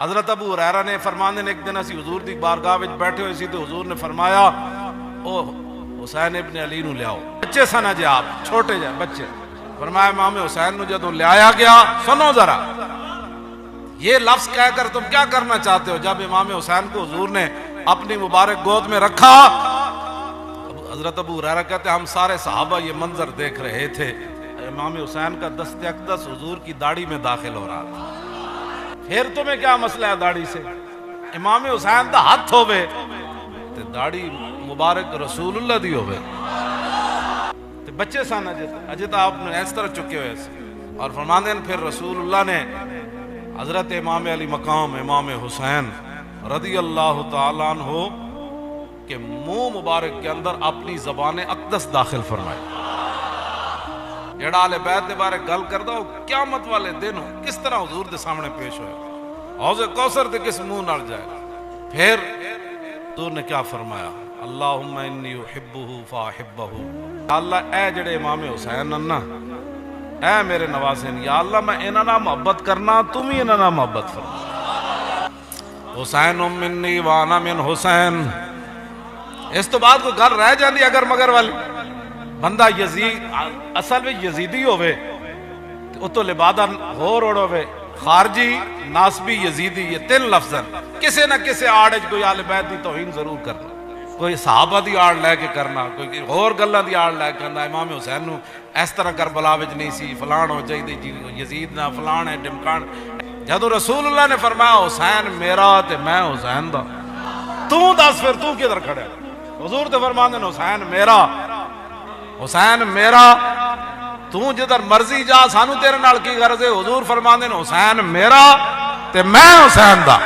حضرت ابو ہریرہ نے فرماندے نے ایک دن اسی حضور دی بارگاہ وچ بیٹھے ہوئے سی تو حضور نے فرمایا او حسین ابن علی نو لے آؤ. بچے سن جے آپ چھوٹے جے بچے. فرمایا امام حسین نو جدوں لے آیا گیا, سنو ذرا یہ لفظ کہہ کر تم کیا کرنا چاہتے ہو. جب امام حسین کو حضور نے اپنی مبارک گود میں رکھا, حضرت ابو ہریرہ کہتے ہیں ہم سارے صحابہ یہ منظر دیکھ رہے تھے, امام حسین کا دست اقدس حضور کی داڑھی میں داخل ہو رہا تھا. پھر تمہیں کیا مسئلہ ہے داڑھی سے؟ امام حسین دا ہاتھ ہوئے تے داڑھی مبارک رسول اللہ دی ہوئے تے بچے سن اجے تو آپ نے اس طرح چکے ہوئے سے. اور فرماندے ہیں پھر رسول اللہ نے حضرت امام علی مقام امام حسین رضی اللہ تعالیٰ عنہ کہ منہ مبارک کے اندر اپنی زبان اقدس داخل فرمائے. جڑا اہل بیت دے بارے گل کردا ہو قیامت والے دن کس طرح حضور دے سامنے پیش ہوئے, حوض کوثر تے کس منہ نال جائے. پھر حضور نے کیا فرمایا, اللہم انی احبہ فاحبہ. اللہ اے جڑے امام حسین نا, اے میرے نوازین, یا اللہ میں انہاں نال محبت کرنا, تم ہی انہاں نال محبت فرما. حسین منی وانا من حسین. اس تو بعد کوئی گل رہ جاندی اگر مگر والی. بندہ یزید اصل میں یزیدی ہوئے او تو لبادہ ہور ہوئے, خارجی ناسبی یزیدی, یہ تین لفظ ہیں. کسے نہ کسے آڑ کوئی آل بیت دی توہین ضرور کرنا, کوئی صحابہ دی آڑ لے کے کرنا, کوئی اور گلاں دی آڑ لے کے کرنا. امام حسین نو اس طرح کربلا وچ نہیں سی فلان ہو چاہیے جی یزید نہ فلان ہے ڈمکان. جدو رسول اللہ نے فرمایا حسین میرا تے میں حسین دا, تو دس پھر تو کدھر کھڑے. حضور تے فرماندے نے حسین میرا, حسین میرا, تو جدھر مرضی جا, سانو تیرے نال کی غرض ہے. حضور فرماندے نے حسین میرا تے میں حسین دا.